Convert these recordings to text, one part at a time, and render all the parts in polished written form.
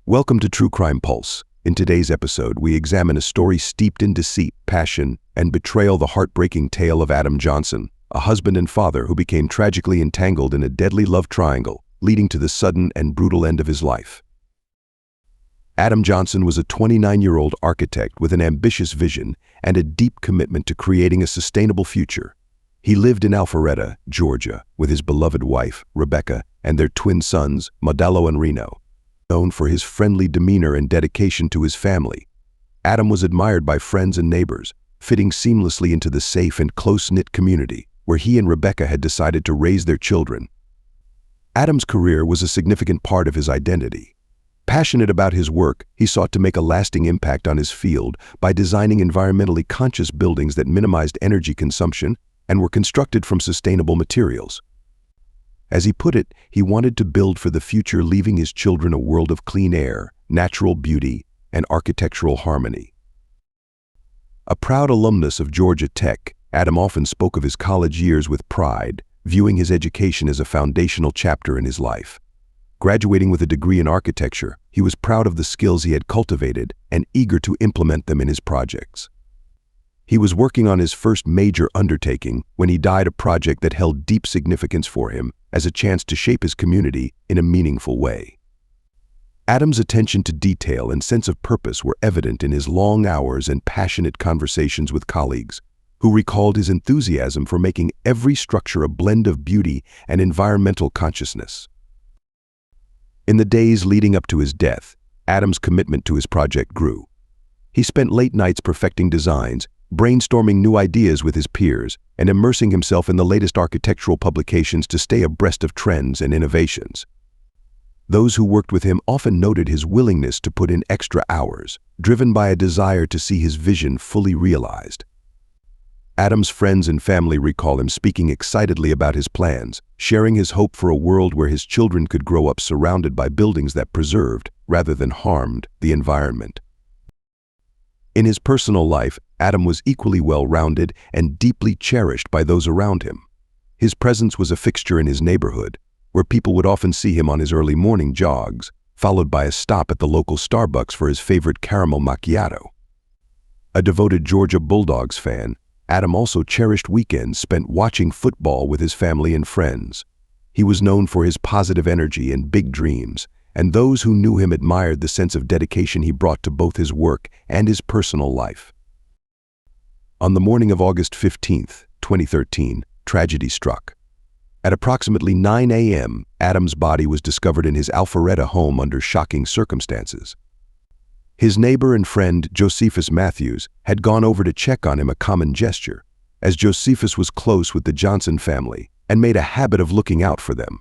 Welcome to True Crime Pulse. In today's episode, we examine a story steeped in deceit, passion, and betrayal, the heartbreaking tale of Adam Johnson, a husband and father who became tragically entangled in a deadly love triangle, leading to the sudden and brutal end of his life. Adam Johnson was a 29-year-old architect with an ambitious vision and a deep commitment to creating a sustainable future. He lived in Alpharetta, Georgia, with his beloved wife, Rebecca, and their twin sons, Modello and Reno. Known for his friendly demeanor and dedication to his family, Adam was admired by friends and neighbors, fitting seamlessly into the safe and close-knit community where he and Rebecca had decided to raise their children. Adam's career was a significant part of his identity. Passionate about his work, he sought to make a lasting impact on his field by designing environmentally conscious buildings that minimized energy consumption and were constructed from sustainable materials. As he put it, he wanted to build for the future, leaving his children a world of clean air, natural beauty, and architectural harmony. A proud alumnus of Georgia Tech, Adam often spoke of his college years with pride, viewing his education as a foundational chapter in his life. Graduating with a degree in architecture, he was proud of the skills he had cultivated and eager to implement them in his projects. He was working on his first major undertaking when he died, a project that held deep significance for him as a chance to shape his community in a meaningful way. Adam's attention to detail and sense of purpose were evident in his long hours and passionate conversations with colleagues, who recalled his enthusiasm for making every structure a blend of beauty and environmental consciousness. In the days leading up to his death, Adam's commitment to his project grew. He spent late nights perfecting designs, brainstorming new ideas with his peers, and immersing himself in the latest architectural publications to stay abreast of trends and innovations. Those who worked with him often noted his willingness to put in extra hours, driven by a desire to see his vision fully realized. Adam's friends and family recall him speaking excitedly about his plans, sharing his hope for a world where his children could grow up surrounded by buildings that preserved, rather than harmed, the environment. In his personal life, Adam was equally well-rounded and deeply cherished by those around him. His presence was a fixture in his neighborhood, where people would often see him on his early morning jogs, followed by a stop at the local Starbucks for his favorite caramel macchiato. A devoted Georgia Bulldogs fan, Adam also cherished weekends spent watching football with his family and friends. He was known for his positive energy and big dreams, and those who knew him admired the sense of dedication he brought to both his work and his personal life. On the morning of August 15, 2013, tragedy struck. At approximately 9 a.m., Adam's body was discovered in his Alpharetta home under shocking circumstances. His neighbor and friend, Josephus Matthews, had gone over to check on him, a common gesture, as Josephus was close with the Johnson family and made a habit of looking out for them.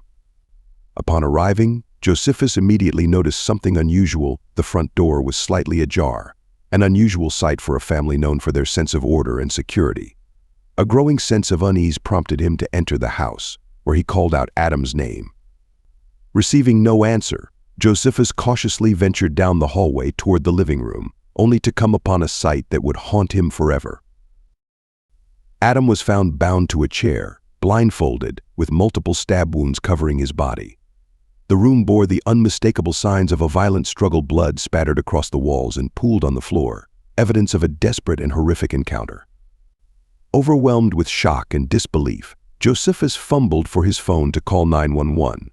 Upon arriving, Josephus immediately noticed something unusual. The front door was slightly ajar, an unusual sight for a family known for their sense of order and security. A growing sense of unease prompted him to enter the house, where he called out Adam's name. Receiving no answer, Josephus cautiously ventured down the hallway toward the living room, only to come upon a sight that would haunt him forever. Adam was found bound to a chair, blindfolded, with multiple stab wounds covering his body. The room bore the unmistakable signs of a violent struggle. Blood spattered across the walls and pooled on the floor, evidence of a desperate and horrific encounter. Overwhelmed with shock and disbelief, Josephus fumbled for his phone to call 911.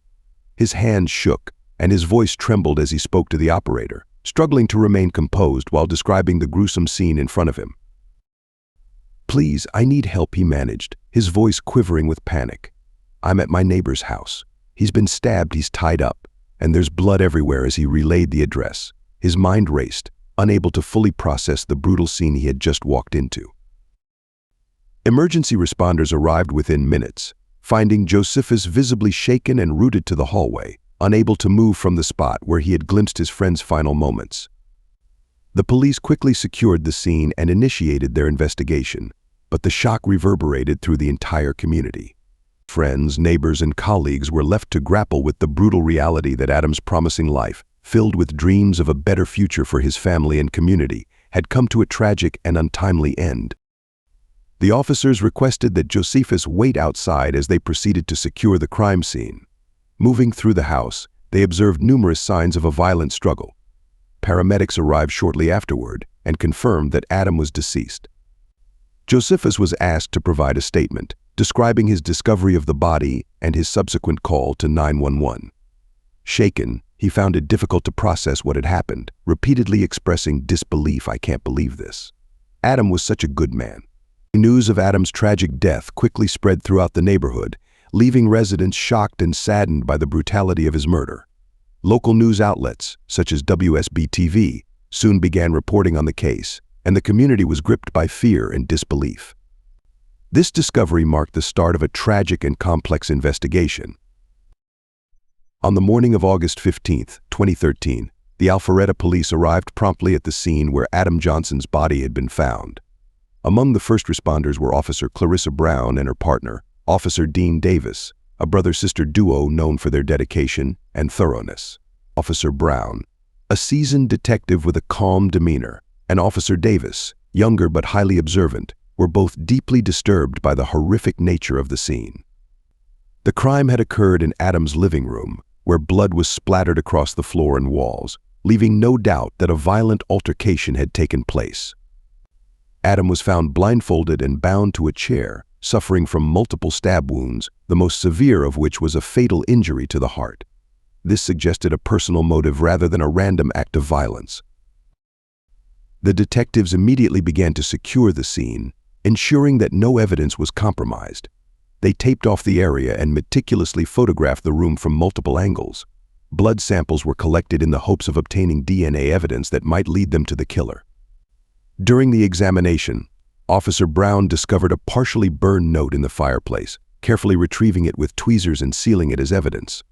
His hands shook, and his voice trembled as he spoke to the operator, struggling to remain composed while describing the gruesome scene in front of him. "Please, I need help," he managed, his voice quivering with panic. "I'm at my neighbor's house. He's been stabbed, he's tied up, and there's blood everywhere." As he relayed the address, his mind raced, unable to fully process the brutal scene he had just walked into. Emergency responders arrived within minutes, finding Josephus visibly shaken and rooted to the hallway, unable to move from the spot where he had glimpsed his friend's final moments. The police quickly secured the scene and initiated their investigation, but the shock reverberated through the entire community. Friends, neighbors, and colleagues were left to grapple with the brutal reality that Adam's promising life, filled with dreams of a better future for his family and community, had come to a tragic and untimely end. The officers requested that Josephus wait outside as they proceeded to secure the crime scene. Moving through the house, they observed numerous signs of a violent struggle, paramedics arrived shortly afterward and confirmed that Adam was deceased. Josephus was asked to provide a statement describing his discovery of the body and his subsequent call to 911. Shaken, he found it difficult to process what had happened, repeatedly expressing disbelief. "I can't believe this. Adam was such a good man." News of Adam's tragic death quickly spread throughout the neighborhood, leaving residents shocked and saddened by the brutality of his murder. Local news outlets, such as WSB-TV, soon began reporting on the case, and the community was gripped by fear and disbelief. This discovery marked the start of a tragic and complex investigation. On the morning of August 15, 2013, the Alpharetta police arrived promptly at the scene where Adam Johnson's body had been found. Among the first responders were Officer Clarissa Brown and her partner, Officer Dean Davis, a brother-sister duo known for their dedication and thoroughness. Officer Brown, a seasoned detective with a calm demeanor, and Officer Davis, younger but highly observant, were both deeply disturbed by the horrific nature of the scene. The crime had occurred in Adam's living room, where blood was splattered across the floor and walls, leaving no doubt that a violent altercation had taken place. Adam was found blindfolded and bound to a chair, suffering from multiple stab wounds, the most severe of which was a fatal injury to the heart. This suggested a personal motive rather than a random act of violence. The detectives immediately began to secure the scene, ensuring that no evidence was compromised. They taped off the area and meticulously photographed the room from multiple angles. Blood samples were collected in the hopes of obtaining DNA evidence that might lead them to the killer. During the examination, Officer Brown discovered a partially burned note in the fireplace, carefully retrieving it with tweezers and sealing it as evidence.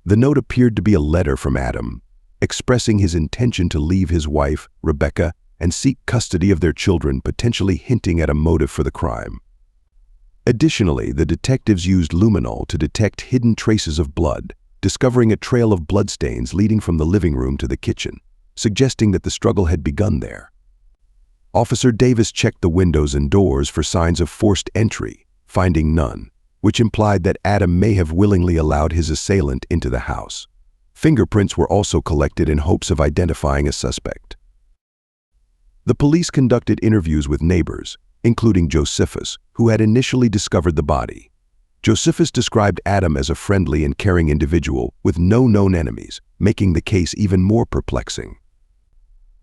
The note appeared to be a letter from Adam, expressing his intention to leave his wife, Rebecca, and seek custody of their children, potentially hinting at a motive for the crime. Additionally, the detectives used luminol to detect hidden traces of blood, discovering a trail of bloodstains leading from the living room to the kitchen, suggesting that the struggle had begun there. Officer Davis checked the windows and doors for signs of forced entry, finding none, which implied that Adam may have willingly allowed his assailant into the house. Fingerprints were also collected in hopes of identifying a suspect. The police conducted interviews with neighbors, including Josephus, who had initially discovered the body. Josephus described Adam as a friendly and caring individual with no known enemies, making the case even more perplexing.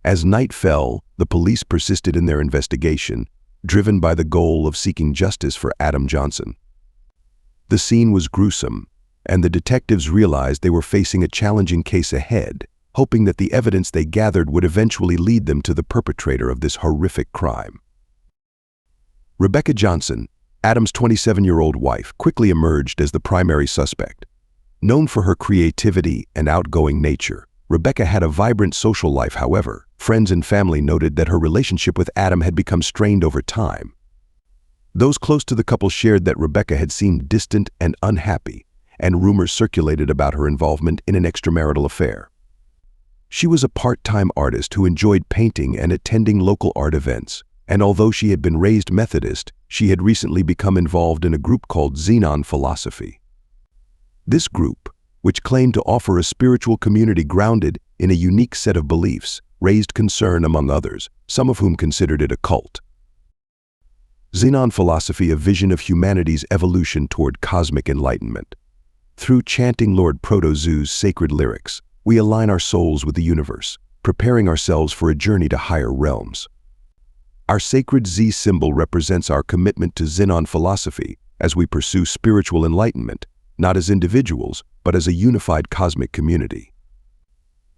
As night fell, the police persisted in their investigation, driven by the goal of seeking justice for Adam Johnson. The scene was gruesome, and the detectives realized they were facing a challenging case ahead, hoping that the evidence they gathered would eventually lead them to the perpetrator of this horrific crime. Rebecca Johnson, Adam's 27-year-old wife, quickly emerged as the primary suspect. Known for her creativity and outgoing nature, Rebecca had a vibrant social life. However, friends and family noted that her relationship with Adam had become strained over time. Those close to the couple shared that Rebecca had seemed distant and unhappy, and rumors circulated about her involvement in an extramarital affair. She was a part-time artist who enjoyed painting and attending local art events, and although she had been raised Methodist, she had recently become involved in a group called Xenon Philosophy. This group, which claimed to offer a spiritual community grounded in a unique set of beliefs, raised concern among others, some of whom considered it a cult. Xenon Philosophy, a vision of humanity's evolution toward cosmic enlightenment. Through chanting Lord Proto-Zoo's sacred lyrics, we align our souls with the universe, preparing ourselves for a journey to higher realms. Our sacred Z symbol represents our commitment to Xenon philosophy as we pursue spiritual enlightenment, not as individuals, but as a unified cosmic community.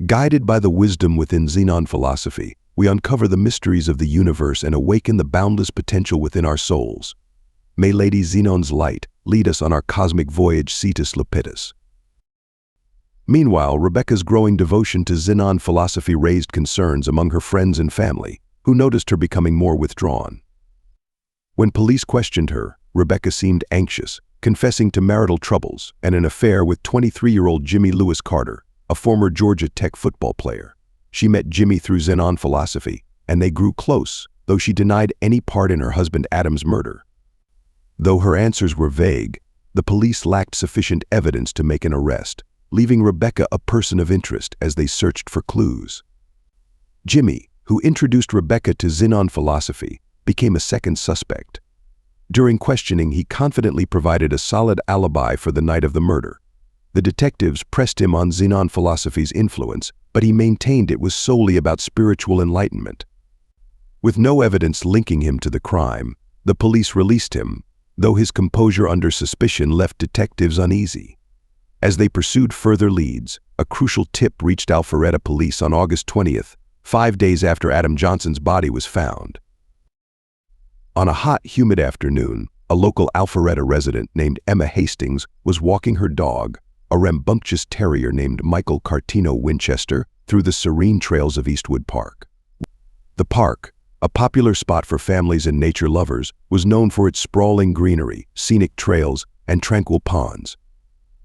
Guided by the wisdom within Xenon philosophy, we uncover the mysteries of the universe and awaken the boundless potential within our souls. May Lady Xenon's light lead us on our cosmic voyage Cetus Lepidus. Meanwhile, Rebecca's growing devotion to Xenon philosophy raised concerns among her friends and family, who noticed her becoming more withdrawn. When police questioned her, Rebecca seemed anxious, confessing to marital troubles and an affair with 23-year-old Jimmy Lewis Carter, a former Georgia Tech football player. She met Jimmy through Xenon philosophy, and they grew close, though she denied any part in her husband Adam's murder. Though her answers were vague, the police lacked sufficient evidence to make an arrest, leaving Rebecca a person of interest as they searched for clues. Jimmy, who introduced Rebecca to Xenon philosophy, became a second suspect. During questioning, he confidently provided a solid alibi for the night of the murder. The detectives pressed him on Xenon philosophy's influence, but he maintained it was solely about spiritual enlightenment. With no evidence linking him to the crime, the police released him, though his composure under suspicion left detectives uneasy. As they pursued further leads, a crucial tip reached Alpharetta police on August 20th, 5 days after Adam Johnson's body was found. On a hot, humid afternoon, a local Alpharetta resident named Emma Hastings was walking her dog, a rambunctious terrier named Michael Cartino Winchester, through the serene trails of Eastwood Park. The park, a popular spot for families and nature lovers, was known for its sprawling greenery, scenic trails, and tranquil ponds.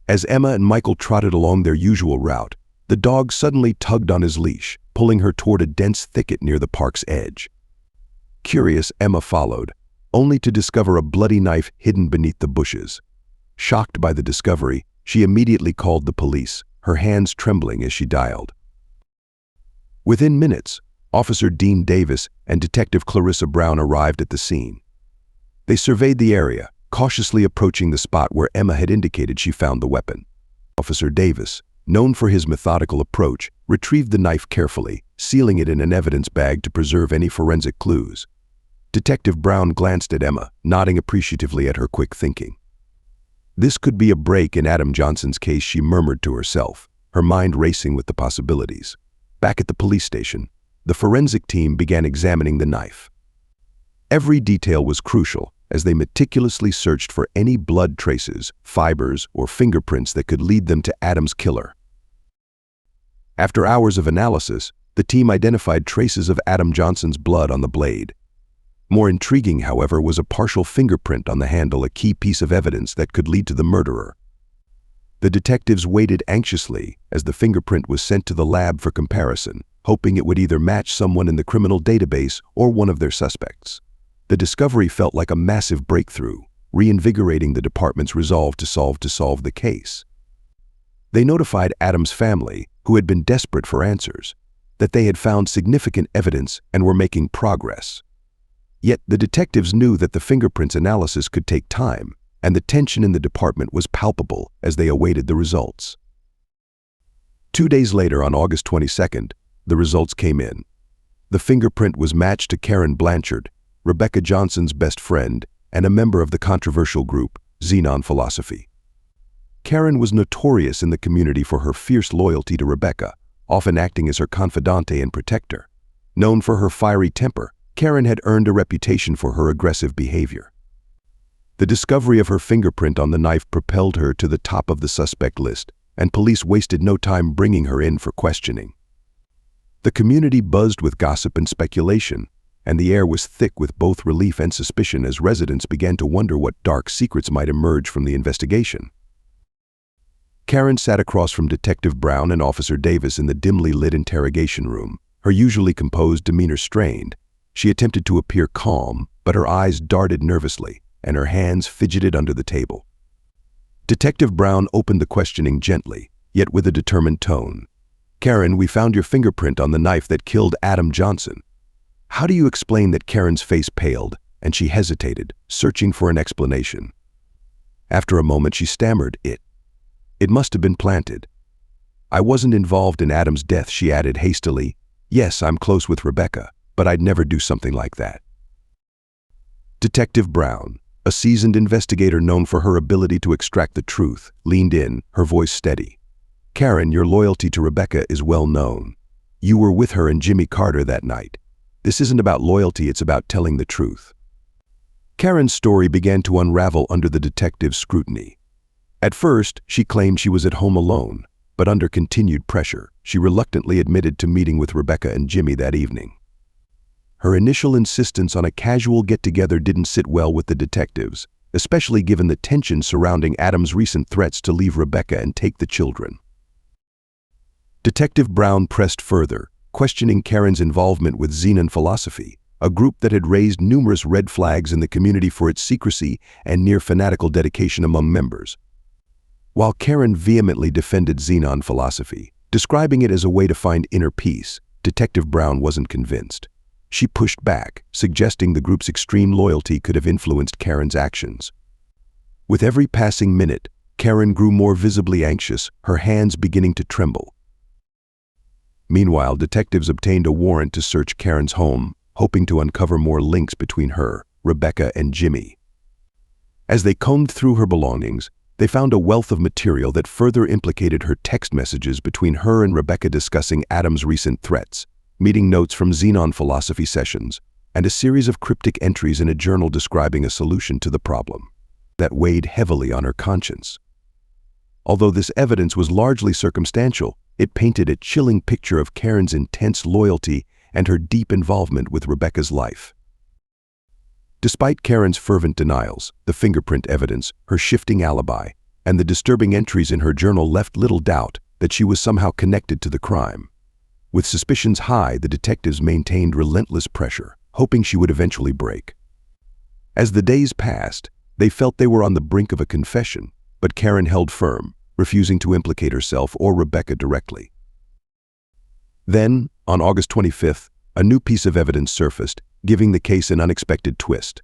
As Emma and Michael trotted along their usual route, the dog suddenly tugged on his leash, pulling her toward a dense thicket near the park's edge. Curious, Emma followed, only to discover a bloody knife hidden beneath the bushes. Shocked by the discovery, she immediately called the police, her hands trembling as she dialed. Within minutes, Officer Dean Davis and Detective Clarissa Brown arrived at the scene. They surveyed the area, cautiously approaching the spot where Emma had indicated she found the weapon. Officer Davis, known for his methodical approach, retrieved the knife carefully, sealing it in an evidence bag to preserve any forensic clues. Detective Brown glanced at Emma, nodding appreciatively at her quick thinking. This could be a break in Adam Johnson's case, she murmured to herself, her mind racing with the possibilities. Back at the police station, the forensic team began examining the knife. Every detail was crucial as they meticulously searched for any blood traces, fibers, or fingerprints that could lead them to Adam's killer. After hours of analysis, the team identified traces of Adam Johnson's blood on the blade. More intriguing, however, was a partial fingerprint on the handle, a key piece of evidence that could lead to the murderer. The detectives waited anxiously as the fingerprint was sent to the lab for comparison, hoping it would either match someone in the criminal database or one of their suspects. The discovery felt like a massive breakthrough, reinvigorating the department's resolve to solve the case. They notified Adam's family, who had been desperate for answers, that they had found significant evidence and were making progress. Yet the detectives knew that the fingerprints analysis could take time, and the tension in the department was palpable as they awaited the results. 2 days later, on August 22nd, the results came in. The fingerprint was matched to Karen Blanchard, Rebecca Johnson's best friend, and a member of the controversial group, Xenon Philosophy. Karen was notorious in the community for her fierce loyalty to Rebecca, often acting as her confidante and protector. Known for her fiery temper, Karen had earned a reputation for her aggressive behavior. The discovery of her fingerprint on the knife propelled her to the top of the suspect list, and police wasted no time bringing her in for questioning. The community buzzed with gossip and speculation, and the air was thick with both relief and suspicion as residents began to wonder what dark secrets might emerge from the investigation. Karen sat across from Detective Brown and Officer Davis in the dimly lit interrogation room, her usually composed demeanor strained. She attempted to appear calm, but her eyes darted nervously, and her hands fidgeted under the table. Detective Brown opened the questioning gently, yet with a determined tone. "Karen, we found your fingerprint on the knife that killed Adam Johnson." How do you explain that? Karen's face paled, and she hesitated, searching for an explanation. After a moment, she stammered, It must have been planted. I wasn't involved in Adam's death," she added hastily. "Yes, I'm close with Rebecca, but I'd never do something like that." Detective Brown, a seasoned investigator known for her ability to extract the truth, leaned in, her voice steady. "Karen, your loyalty to Rebecca is well known. You were with her and Jimmy Carter that night. This isn't about loyalty, it's about telling the truth." Karen's story began to unravel under the detective's scrutiny. At first, she claimed she was at home alone, but under continued pressure, she reluctantly admitted to meeting with Rebecca and Jimmy that evening. Her initial insistence on a casual get-together didn't sit well with the detectives, especially given the tension surrounding Adam's recent threats to leave Rebecca and take the children. Detective Brown pressed further, questioning Karen's involvement with Xenon Philosophy, a group that had raised numerous red flags in the community for its secrecy and near-fanatical dedication among members. While Karen vehemently defended Xenon Philosophy, describing it as a way to find inner peace, Detective Brown wasn't convinced. She pushed back, suggesting the group's extreme loyalty could have influenced Karen's actions. With every passing minute, Karen grew more visibly anxious, her hands beginning to tremble. Meanwhile, detectives obtained a warrant to search Karen's home, hoping to uncover more links between her, Rebecca, and Jimmy. As they combed through her belongings, they found a wealth of material that further implicated her text messages between her and Rebecca discussing Adam's recent threats, meeting notes from Xenon philosophy sessions, and a series of cryptic entries in a journal describing a solution to the problem that weighed heavily on her conscience. Although this evidence was largely circumstantial, it painted a chilling picture of Karen's intense loyalty and her deep involvement with Rebecca's life. Despite Karen's fervent denials, the fingerprint evidence, her shifting alibi, and the disturbing entries in her journal left little doubt that she was somehow connected to the crime. With suspicions high, the detectives maintained relentless pressure, hoping she would eventually break. As the days passed, they felt they were on the brink of a confession, but Karen held firm, refusing to implicate herself or Rebecca directly. Then, on August 25th, a new piece of evidence surfaced, giving the case an unexpected twist.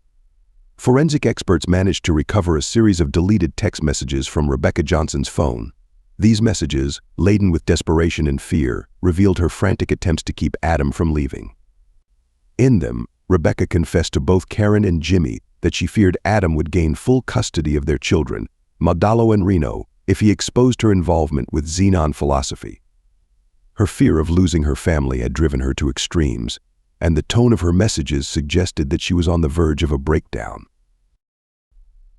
Forensic experts managed to recover a series of deleted text messages from Rebecca Johnson's phone. These messages, laden with desperation and fear, revealed her frantic attempts to keep Adam from leaving. In them, Rebecca confessed to both Karen and Jimmy that she feared Adam would gain full custody of their children, Modalo and Reno, if he exposed her involvement with Xenon philosophy. Her fear of losing her family had driven her to extremes, and the tone of her messages suggested that she was on the verge of a breakdown.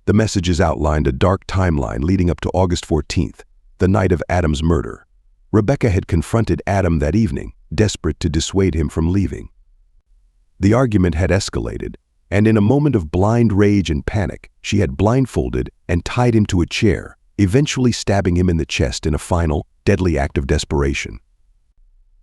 The messages outlined a dark timeline leading up to August 14th, the night of Adam's murder. Rebecca had confronted Adam that evening, desperate to dissuade him from leaving. The argument had escalated, and in a moment of blind rage and panic, she had blindfolded and tied him to a chair, eventually stabbing him in the chest in a final, deadly act of desperation.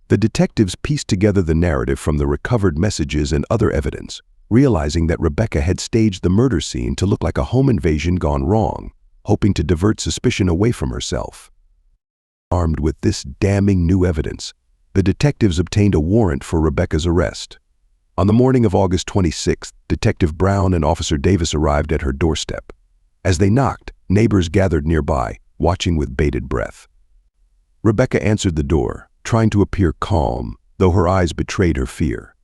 The detectives pieced together the narrative from the recovered messages and other evidence, realizing that Rebecca had staged the murder scene to look like a home invasion gone wrong, hoping to divert suspicion away from herself. Armed with this damning new evidence, the detectives obtained a warrant for Rebecca's arrest. On the morning of August 26th, Detective Brown and Officer Davis arrived at her doorstep. As they knocked, neighbors gathered nearby, watching with bated breath. Rebecca answered the door, trying to appear calm, though her eyes betrayed her fear.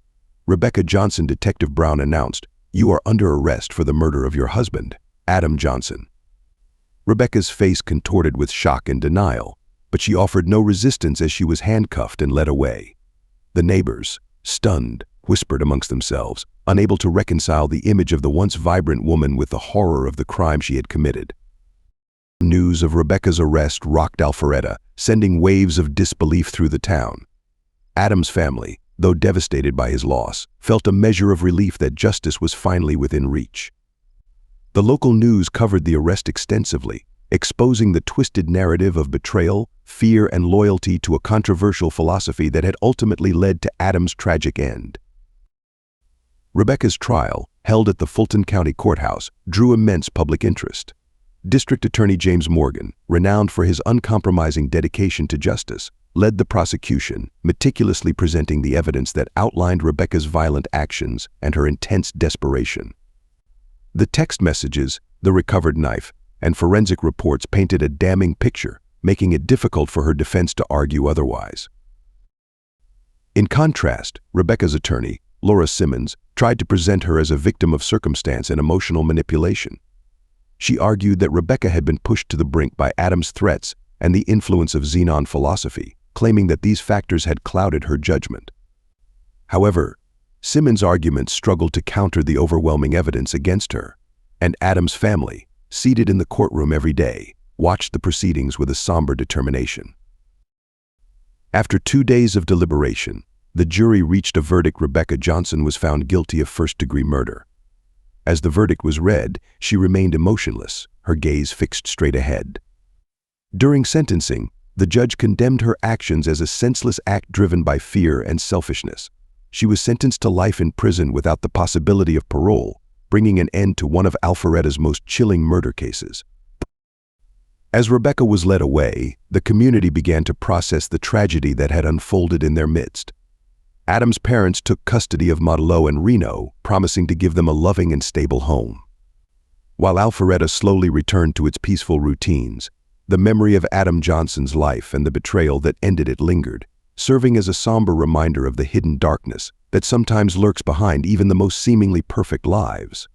Rebecca Johnson, Detective Brown announced, "You are under arrest for the murder of your husband, Adam Johnson." Rebecca's face contorted with shock and denial, but she offered no resistance as she was handcuffed and led away. The neighbors, stunned, whispered amongst themselves, unable to reconcile the image of the once vibrant woman with the horror of the crime she had committed. News of Rebecca's arrest rocked Alpharetta, sending waves of disbelief through the town. Adam's family, though devastated by his loss, felt a measure of relief that justice was finally within reach. The local news covered the arrest extensively, exposing the twisted narrative of betrayal, fear, and loyalty to a controversial philosophy that had ultimately led to Adam's tragic end. Rebecca's trial, held at the Fulton County Courthouse, drew immense public interest. District Attorney James Morgan, renowned for his uncompromising dedication to justice, led the prosecution, meticulously presenting the evidence that outlined Rebecca's violent actions and her intense desperation. The text messages, the recovered knife, and forensic reports painted a damning picture, making it difficult for her defense to argue otherwise. In contrast, Rebecca's attorney, Laura Simmons, tried to present her as a victim of circumstance and emotional manipulation. She argued that Rebecca had been pushed to the brink by Adam's threats and the influence of Xenon philosophy, claiming that these factors had clouded her judgment. However, Simmons' arguments struggled to counter the overwhelming evidence against her, and Adam's family, seated in the courtroom every day, watched the proceedings with a somber determination. After 2 days of deliberation, the jury reached a verdict. Rebecca Johnson was found guilty of first-degree murder. As the verdict was read, she remained emotionless, her gaze fixed straight ahead. During sentencing, the judge condemned her actions as a senseless act driven by fear and selfishness. She was sentenced to life in prison without the possibility of parole, bringing an end to one of Alpharetta's most chilling murder cases. As Rebecca was led away, the community began to process the tragedy that had unfolded in their midst. Adam's parents took custody of Modelo and Reno, promising to give them a loving and stable home. While Alpharetta slowly returned to its peaceful routines, the memory of Adam Johnson's life and the betrayal that ended it lingered, serving as a somber reminder of the hidden darkness that sometimes lurks behind even the most seemingly perfect lives.